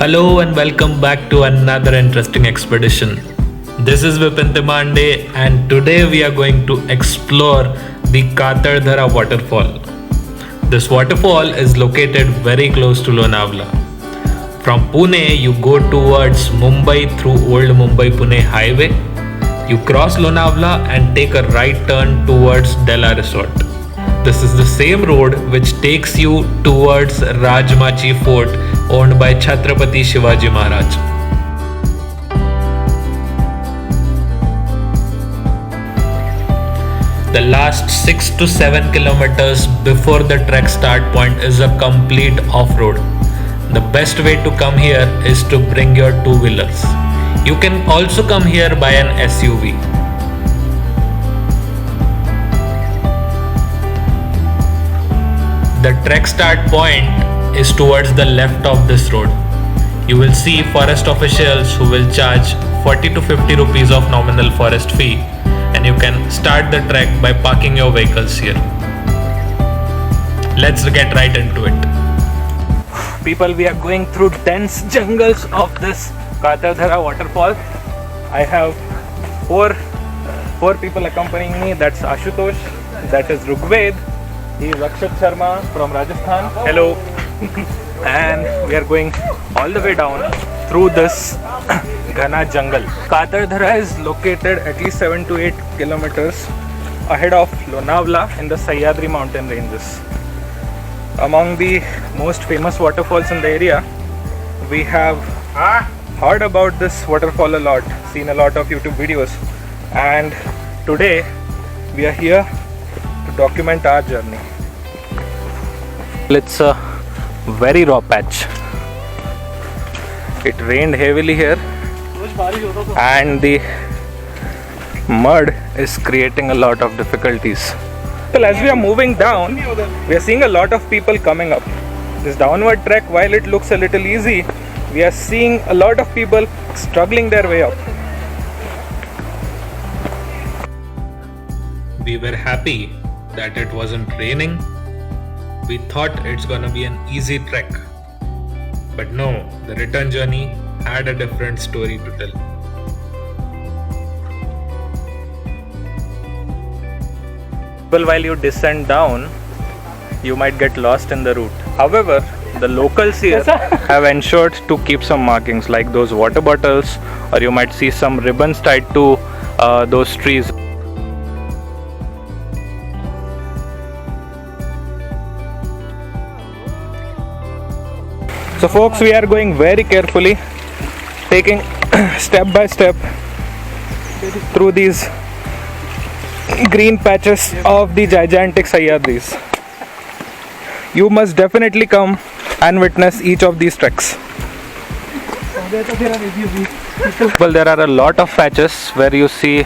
Hello and welcome back to another interesting expedition. This is Vipin Timande and today we are going to explore the Kataldhara Waterfall. This waterfall is located very close to Lonavala. From Pune, you go towards Mumbai through Old Mumbai-Pune highway. You cross Lonavala and take a right turn towards Della Resort. This is the same road which takes you towards Rajmachi Fort owned by Chhatrapati Shivaji Maharaj. The last 6 to 7 kilometers before the trek start point is a complete off-road. The best way to come here is to bring your two-wheelers. You can also come here by an SUV. The trek start point is towards the left of this road. You will see forest officials who will charge 40 to 50 rupees of nominal forest fee, and you can start the trek by parking your vehicles here. Let's get right into it. People, we are going through dense jungles of this Kataldhara waterfall. I have four people accompanying me. That's Ashutosh, that is Rugved, he is Akshat Sharma from Rajasthan. Hello. And we are going all the way down through this Ghana jungle. Kataldhara is located at least 7 to 8 kilometers ahead of Lonavala in the Sahyadri mountain ranges. Among the most famous waterfalls in the area, we have heard about this waterfall a lot, seen a lot of YouTube videos, and today we are here to document our journey. It's a very raw patch. It rained heavily here and the mud is creating a lot of difficulties. Well, as we are moving down, we are seeing a lot of people coming up. This downward trek, while it looks a little easy, we are seeing a lot of people struggling their way up. We were happy that it wasn't raining. We thought it's gonna be an easy trek. But no, the return journey had a different story to tell. Well, while you descend down, you might get lost in the route. However, the locals here have ensured to keep some markings like those water bottles, or you might see some ribbons tied to those trees. So folks, we are going very carefully, taking step by step through these green patches of the gigantic Sahyadris. You must definitely come and witness each of these treks. Well, there are a lot of patches where you see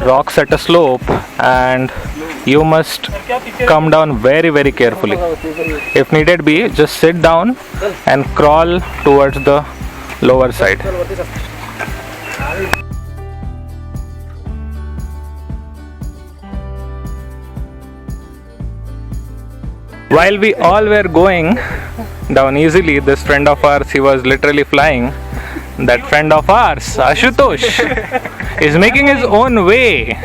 rocks at a slope and you must come down very carefully. If needed be, just sit down and crawl towards the lower side. While we all were going down easily, this friend of ours, he was literally flying. That friend of ours, Ashutosh, is making his own way.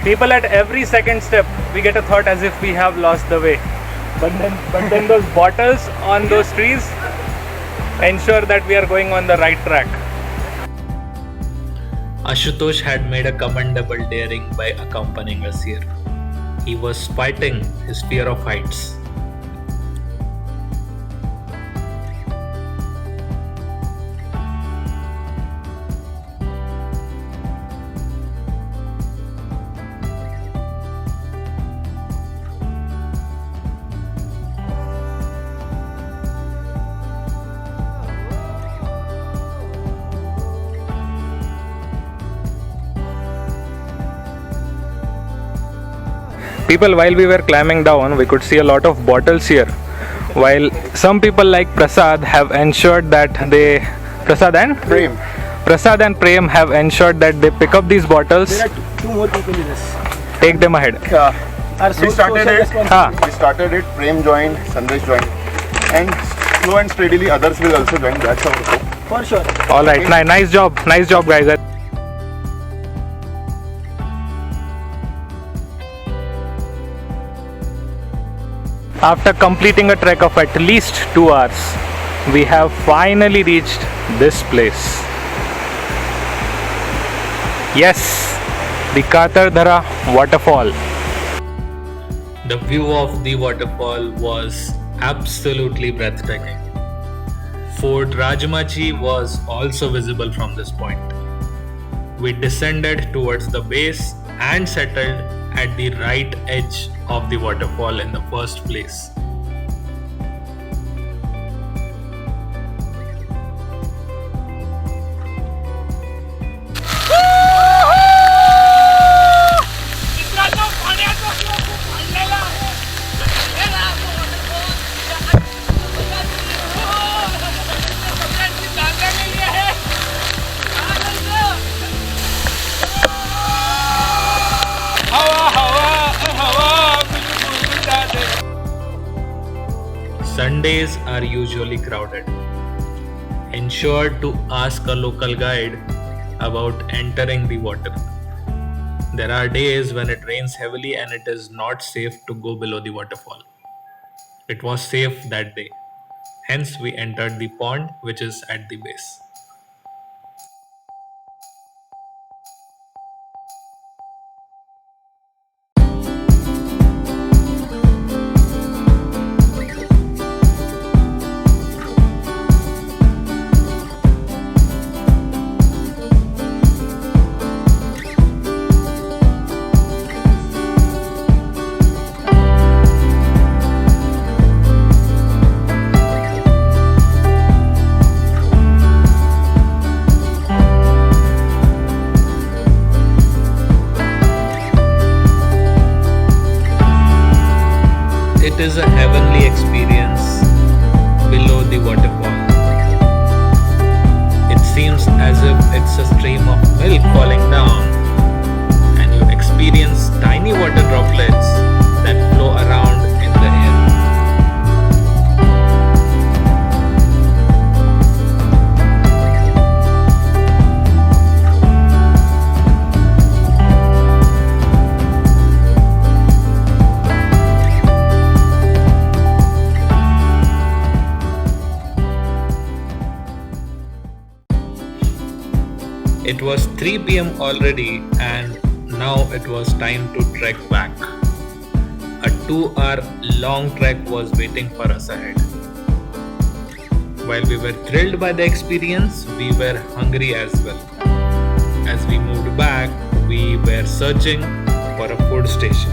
People, at every second step, we get a thought as if we have lost the way. But then those bottles on those trees ensure that we are going on the right track. Ashutosh had made a commendable daring by accompanying us here. He was fighting his fear of heights. People, while we were climbing down, we could see a lot of bottles here. While some people like Prasad have ensured that they... Prasad and? Prem. Prasad and Prem have ensured that they pick up these bottles. There are two more people in this. Take them ahead. We started it. Prem joined, Sandesh joined, and slow and steadily others will also join. That's our hope. For sure. All right, nice job, guys. After completing a trek of at least 2 hours, we have finally reached this place. Yes, the Kataldhara Waterfall. The view of the waterfall was absolutely breathtaking. Fort Rajmachi was also visible from this point. We descended towards the base and settled at the right edge of the waterfall in the first place. Sundays are usually crowded. Ensure to ask a local guide about entering the water. There are days when it rains heavily and it is not safe to go below the waterfall. It was safe that day. Hence, we entered the pond which is at the base. It is a heavenly experience below the waterfall. It seems as if it's a stream of milk falling down, and you experience tiny water droplets that flow around in the air. It was 3 p.m. already and now it was time to trek back. A 2-hour long trek was waiting for us ahead. While we were thrilled by the experience, we were hungry as well. As we moved back, we were searching for a food station.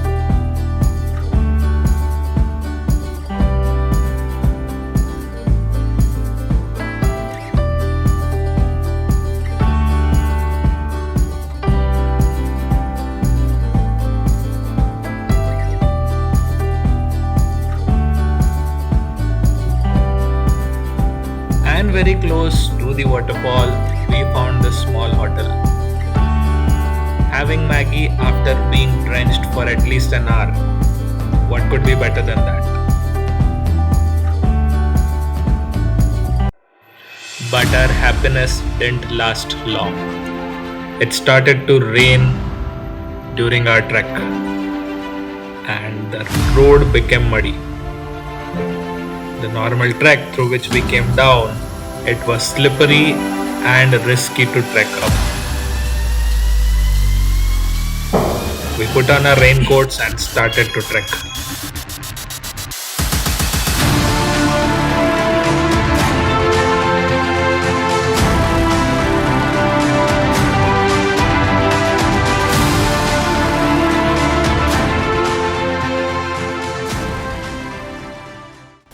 And very close to the waterfall, we found this small hotel. Having Maggie after being drenched for at least an hour, what could be better than that? But our happiness didn't last long. It started to rain during our trek, and the road became muddy. The normal trek through which we came down, it was slippery and risky to trek up. We put on our raincoats and started to trek.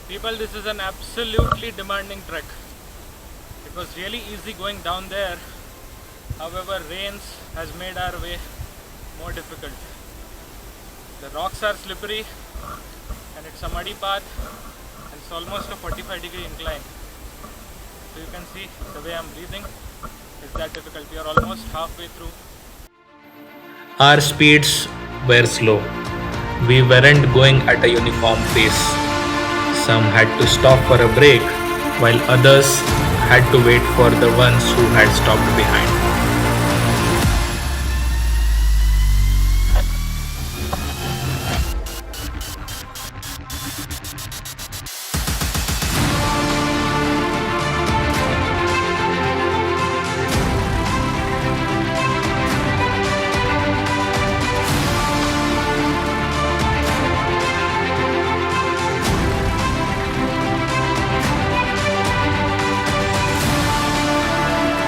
People, this is an absolutely demanding trek. It was really easy going down there. However, rains has made our way more difficult. The rocks are slippery and it's a muddy path and it's almost a 45-degree incline. So you can see the way I'm breathing is that difficult. We are almost halfway through. Our speeds were slow. We weren't going at a uniform pace. Some had to stop for a break while others had to wait for the ones who had stopped behind.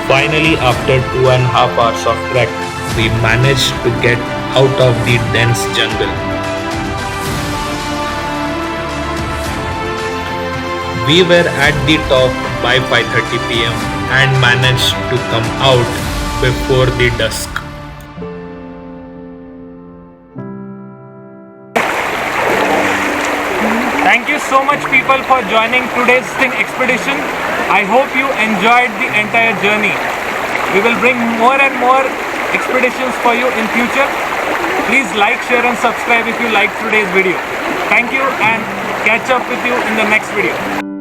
Finally, after 2.5 hours of trek, we managed to get out of the dense jungle. We were at the top by 5:30 p.m. and managed to come out before the dusk. Thank you so much, people, for joining today's expedition. I hope you enjoyed the entire journey. We will bring more and more expeditions for you in future. Please like, share and subscribe if you liked today's video. Thank you and catch up with you in the next video.